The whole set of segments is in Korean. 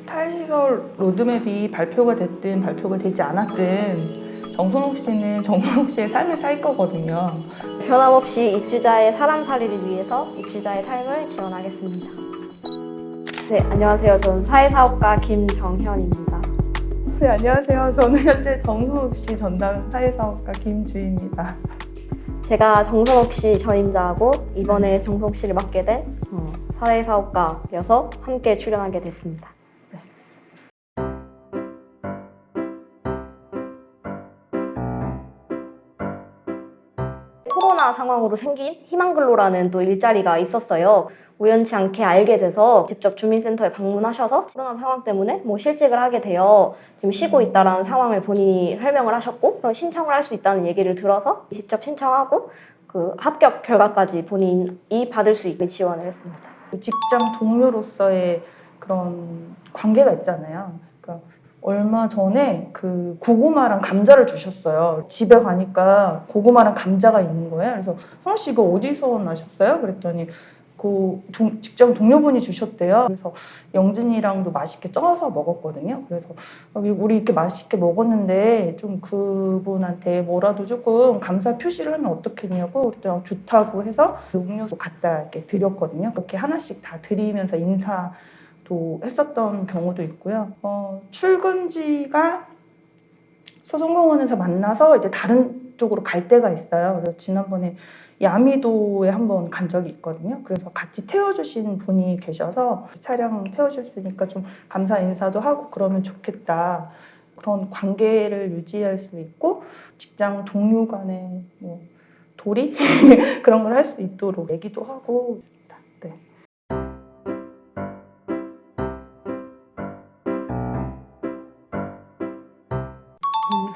탈시설 로드맵이 발표가 됐든 발표가 되지 않았든 정선욱 씨는 정선욱 씨의 삶을 살 거거든요. 변함없이 입주자의 사람살이를 위해서 입주자의 삶을 지원하겠습니다. 네, 안녕하세요. 저는 사회사업가 김정현입니다. 네, 안녕하세요. 저는 현재 정선욱 씨 전담 사회사업가 김주희입니다. 제가 정선욱 씨 전임자하고 이번에 정선욱 씨를 맡게 된 사회사업가여서 함께 출연하게 됐습니다. 코로나 상황으로 생긴 희망근로라는 또 일자리가 있었어요. 우연치 않게 알게 돼서 직접 주민센터에 방문하셔서 코로나 상황 때문에 실직을 하게 되어 지금 쉬고 있다라는 상황을 본인이 설명을 하셨고, 그럼 신청을 할 수 있다는 얘기를 들어서 직접 신청하고 그 합격 결과까지 본인이 받을 수 있게 지원을 했습니다. 직장 동료로서의 그런 관계가 있잖아요. 그러니까 얼마 전에 그 고구마랑 감자를 주셨어요. 집에 가니까 고구마랑 감자가 있는 거예요. 그래서 선우 씨 이거 어디서 나셨어요? 그랬더니 그 직장 동료분이 주셨대요. 그래서 영진이랑도 맛있게 쪄서 먹었거든요. 그래서 우리 이렇게 맛있게 먹었는데 좀 그분한테 뭐라도 조금 감사 표시를 하면 어떻겠냐고 그랬더니 좋다고 해서 음료수 갖다 이렇게 드렸거든요. 그렇게 하나씩 다 드리면서 인사도 했었던 경우도 있고요. 출근지가 소송공원에서 만나서 이제 다른 쪽으로 갈 때가 있어요. 그래서 지난번에 야미도에 한번 간 적이 있거든요. 그래서 같이 태워주신 분이 계셔서 차량 태워줬으니까 좀 감사 인사도 하고 그러면 좋겠다. 그런 관계를 유지할 수 있고 직장 동료 간의 뭐 도리 그런 걸 할 수 있도록 얘기도 하고 있습니다. 네.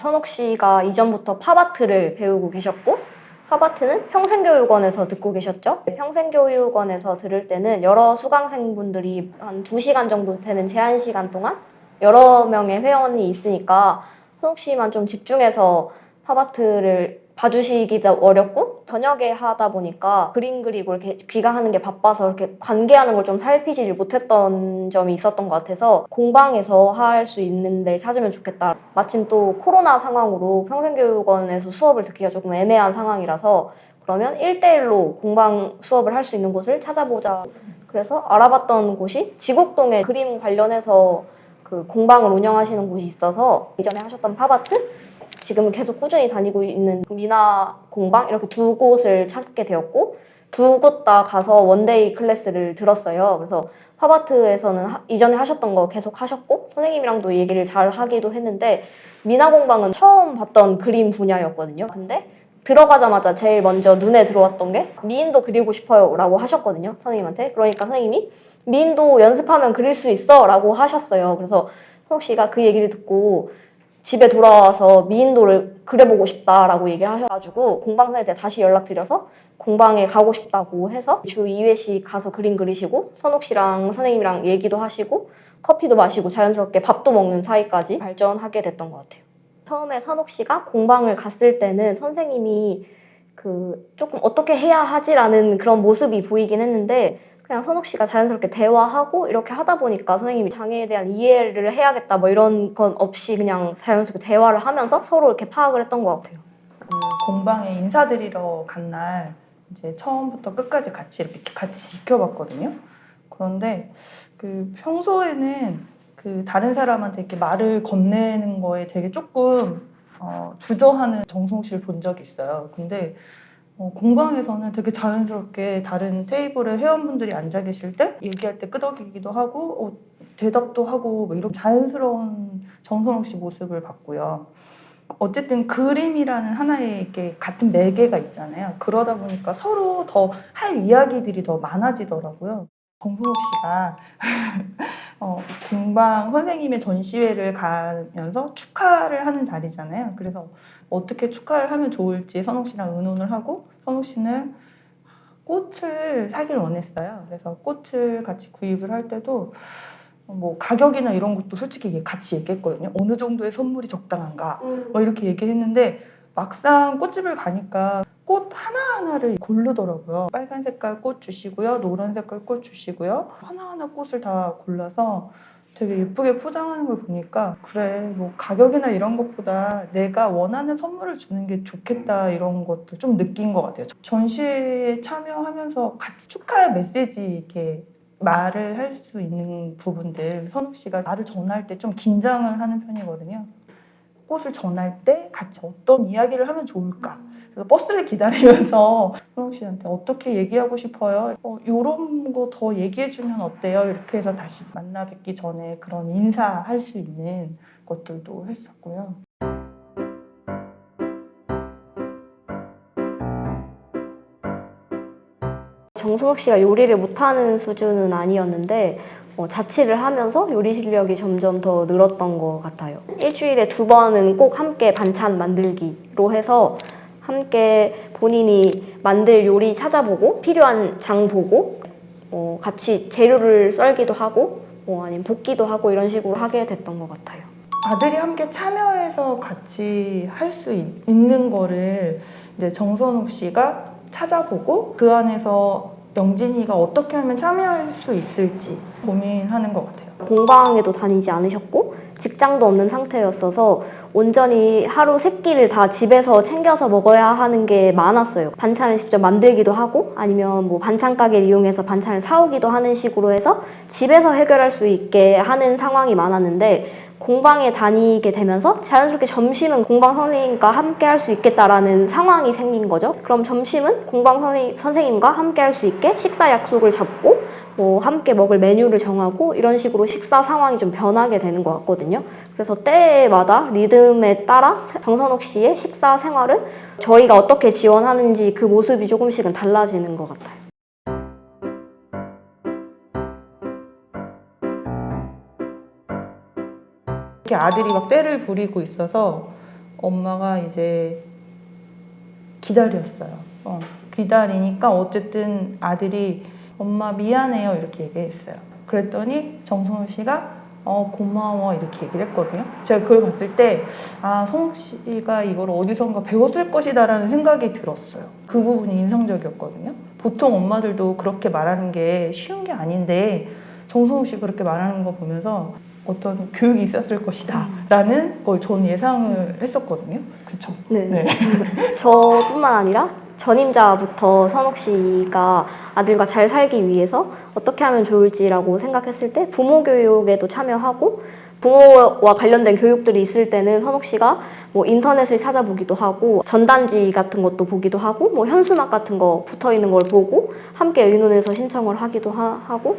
선옥 씨가 이전부터 팝아트를 배우고 계셨고, 팝아트는 평생교육원에서 듣고 계셨죠? 평생교육원에서 들을 때는 여러 수강생분들이 한 2시간 정도 되는 제한 시간 동안 여러 명의 회원이 있으니까 선옥 씨만 좀 집중해서 팝아트를 봐주시기도 어렵고, 저녁에 하다 보니까 그림 그리고 이렇게 귀가하는 게 바빠서 이렇게 관계하는 걸 좀 살피지 못했던 점이 있었던 것 같아서 공방에서 할 수 있는 데를 찾으면 좋겠다. 마침 또 코로나 상황으로 평생교육원에서 수업을 듣기가 조금 애매한 상황이라서 그러면 1대1로 공방 수업을 할 수 있는 곳을 찾아보자. 그래서 알아봤던 곳이 지곡동에 그림 관련해서 그 공방을 운영하시는 곳이 있어서 이전에 하셨던 팝아트, 지금 계속 꾸준히 다니고 있는 미나 공방, 이렇게 두 곳을 찾게 되었고, 두 곳 다 가서 원데이 클래스를 들었어요. 그래서 팝아트에서는 이전에 하셨던 거 계속 하셨고 선생님이랑도 얘기를 잘 하기도 했는데, 미나 공방은 처음 봤던 그림 분야였거든요. 근데 들어가자마자 제일 먼저 눈에 들어왔던 게 미인도 그리고 싶어요 라고 하셨거든요, 선생님한테. 그러니까 선생님이 미인도 연습하면 그릴 수 있어 라고 하셨어요. 그래서 선욱 씨가 그 얘기를 듣고 집에 돌아와서 미인도를 그려보고 싶다라고 얘기를 하셔가지고 공방선생님한테 다시 연락드려서 공방에 가고 싶다고 해서 주 2회씩 가서 그림 그리시고 선옥 씨랑 선생님이랑 얘기도 하시고 커피도 마시고 자연스럽게 밥도 먹는 사이까지 발전하게 됐던 것 같아요. 처음에 선옥 씨가 공방을 갔을 때는 선생님이 조금 어떻게 해야 하지라는 그런 모습이 보이긴 했는데, 그냥 선옥 씨가 자연스럽게 대화하고 이렇게 하다 보니까 선생님이 장애에 대한 이해를 해야겠다 이런 건 없이 그냥 자연스럽게 대화를 하면서 서로 이렇게 파악을 했던 것 같아요. 그 공방에 인사드리러 간 날 이제 처음부터 끝까지 같이 이렇게 같이 지켜봤거든요. 그런데 그 평소에는 그 다른 사람한테 이렇게 말을 건네는 거에 되게 조금 주저하는 정성 씨를 본 적이 있어요. 근데 공방에서는 되게 자연스럽게 다른 테이블에 회원분들이 앉아 계실 때 얘기할 때 끄덕이기도 하고 대답도 하고 뭐 이런 자연스러운 정선욱 씨 모습을 봤고요. 어쨌든 그림이라는 하나의 이렇게 같은 매개가 있잖아요. 그러다 보니까 서로 더 할 이야기들이 더 많아지더라고요. 정선욱 씨가 공방 선생님의 전시회를 가면서 축하를 하는 자리잖아요. 그래서 어떻게 축하를 하면 좋을지 선욱 씨랑 의논을 하고, 선욱 씨는 꽃을 사길 원했어요. 그래서 꽃을 같이 구입을 할 때도 뭐 가격이나 이런 것도 솔직히 같이 얘기했거든요. 어느 정도의 선물이 적당한가 뭐 이렇게 얘기했는데 막상 꽃집을 가니까 꽃 하나하나를 고르더라고요. 빨간 색깔 꽃 주시고요, 노란 색깔 꽃 주시고요, 하나하나 꽃을 다 골라서 되게 예쁘게 포장하는 걸 보니까 그래 뭐 가격이나 이런 것보다 내가 원하는 선물을 주는 게 좋겠다 이런 것도 좀 느낀 것 같아요. 전시에 참여하면서 같이 축하의 메시지 이렇게 말을 할 수 있는 부분들 선욱 씨가 말을 전할 때 좀 긴장을 하는 편이거든요. 꽃을 전할 때 같이 어떤 이야기를 하면 좋을까? 그래서 버스를 기다리면서 선욱 씨한테 어떻게 얘기하고 싶어요? 이런 거 더 얘기해주면 어때요? 이렇게 해서 다시 만나 뵙기 전에 그런 인사할 수 있는 것들도 했었고요. 정순옥 씨가 요리를 못하는 수준은 아니었는데 자취를 하면서 요리 실력이 점점 더 늘었던 것 같아요. 일주일에 2번은 꼭 함께 반찬 만들기로 해서 함께 본인이 만들 요리 찾아보고 필요한 장 보고 같이 재료를 썰기도 하고 아니면 볶기도 하고 이런 식으로 하게 됐던 것 같아요. 아들이 함께 참여해서 같이 할 수 있는 거를 이제 정선욱 씨가 찾아보고 그 안에서 영진이가 어떻게 하면 참여할 수 있을지 고민하는 것 같아요. 공방에도 다니지 않으셨고 직장도 없는 상태였어서 온전히 하루 3끼를 다 집에서 챙겨서 먹어야 하는 게 많았어요. 반찬을 직접 만들기도 하고 아니면 뭐 반찬 가게를 이용해서 반찬을 사오기도 하는 식으로 해서 집에서 해결할 수 있게 하는 상황이 많았는데 공방에 다니게 되면서 자연스럽게 점심은 공방 선생님과 함께 할 수 있겠다라는 상황이 생긴 거죠. 그럼 점심은 공방 선생님과 함께 할 수 있게 식사 약속을 잡고 함께 먹을 메뉴를 정하고 이런 식으로 식사 상황이 좀 변하게 되는 것 같거든요. 그래서 때마다 리듬에 따라 정선옥 씨의 식사 생활은 저희가 어떻게 지원하는지 그 모습이 조금씩은 달라지는 것 같아요. 이렇게 아들이 막 떼를 부리고 있어서 엄마가 이제 기다렸어요. 기다리니까 어쨌든 아들이 엄마 미안해요 이렇게 얘기했어요. 그랬더니 정선우 씨가 고마워 이렇게 얘기를 했거든요. 제가 그걸 봤을 때 성욱 씨가 이걸 어디선가 배웠을 것이다 라는 생각이 들었어요. 그 부분이 인상적이었거든요. 보통 엄마들도 그렇게 말하는 게 쉬운 게 아닌데 정선우 씨가 그렇게 말하는 거 보면서 어떤 교육이 있었을 것이다 라는 걸 저는 예상을 했었거든요. 그렇죠? 네. 저뿐만 아니라 전임자부터 선옥 씨가 아들과 잘 살기 위해서 어떻게 하면 좋을지라고 생각했을 때 부모 교육에도 참여하고 부모와 관련된 교육들이 있을 때는 선옥 씨가 뭐 인터넷을 찾아보기도 하고 전단지 같은 것도 보기도 하고 뭐 현수막 같은 거 붙어 있는 걸 보고 함께 의논해서 신청을 하기도 하고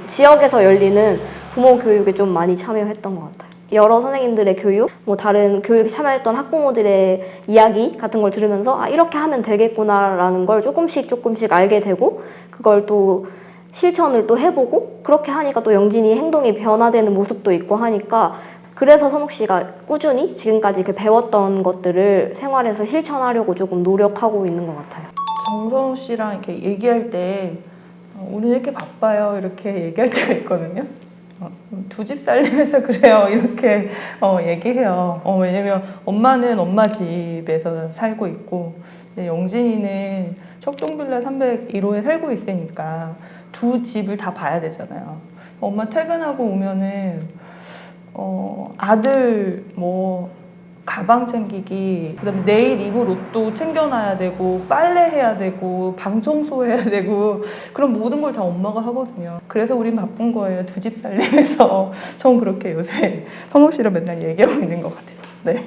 지역에서 열리는 부모 교육에 좀 많이 참여했던 것 같아요. 여러 선생님들의 교육, 뭐 다른 교육에 참여했던 학부모들의 이야기 같은 걸 들으면서 이렇게 하면 되겠구나라는 걸 조금씩 알게 되고 그걸 또 실천을 또 해보고 그렇게 하니까 또 영진이 행동이 변화되는 모습도 있고 하니까 그래서 선욱 씨가 꾸준히 지금까지 이렇게 배웠던 것들을 생활에서 실천하려고 조금 노력하고 있는 것 같아요. 정선우 씨랑 이렇게 얘기할 때 오늘 이렇게 바빠요 이렇게 얘기할 때가 있거든요. 2집 살림해서 그래요 이렇게 얘기해요. 왜냐면 엄마는 엄마 집에서 살고 있고 영진이는 석동빌라 301호에 살고 있으니까 2집을 다 봐야 되잖아요. 엄마 퇴근하고 오면은 아들 뭐 가방 챙기기, 그다음에 내일 입을 옷도 챙겨놔야 되고 빨래 해야 되고 방 청소해야 되고 그런 모든 걸 다 엄마가 하거든요. 그래서 우린 바쁜 거예요. 2집 살림해서. 전 그렇게 요새 선옥 씨랑 맨날 얘기하고 있는 것 같아요. 네.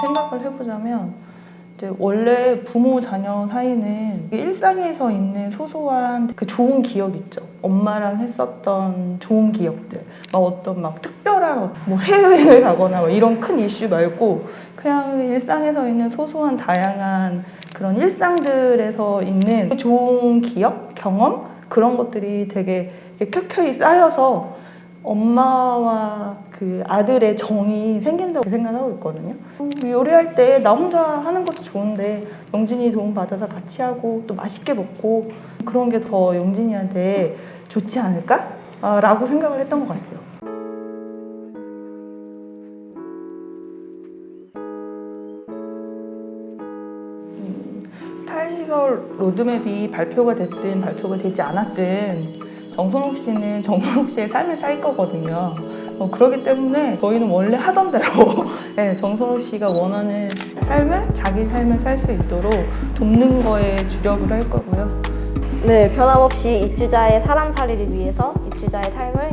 생각을 해보자면 이제 원래 부모 자녀 사이는 일상에서 있는 소소한 그 좋은 기억 있죠. 엄마랑 했었던 좋은 기억들. 어떤 막 특별한 뭐 해외여행을 가거나 뭐 이런 큰 이슈 말고 그냥 일상에서 있는 소소한 다양한 그런 일상들에서 있는 좋은 기억, 경험 그런 것들이 되게 켜켜이 쌓여서 엄마와 그 아들의 정이 생긴다고 생각하고 있거든요. 요리할 때 나 혼자 하는 것도 좋은데 영진이 도움 받아서 같이 하고 또 맛있게 먹고 그런 게 더 영진이한테 좋지 않을까? 라고 생각을 했던 것 같아요. 탈시설 로드맵이 발표가 됐든 발표가 되지 않았든 정선욱 씨는 정선욱 씨의 삶을 살 거거든요. 그렇기 때문에 저희는 원래 하던 대로 네, 정선호 씨가 원하는 삶을 자기 삶을 살 수 있도록 돕는 거에 주력을 할 거고요. 네, 변함없이 입주자의 사람살이를 위해서 입주자의 삶을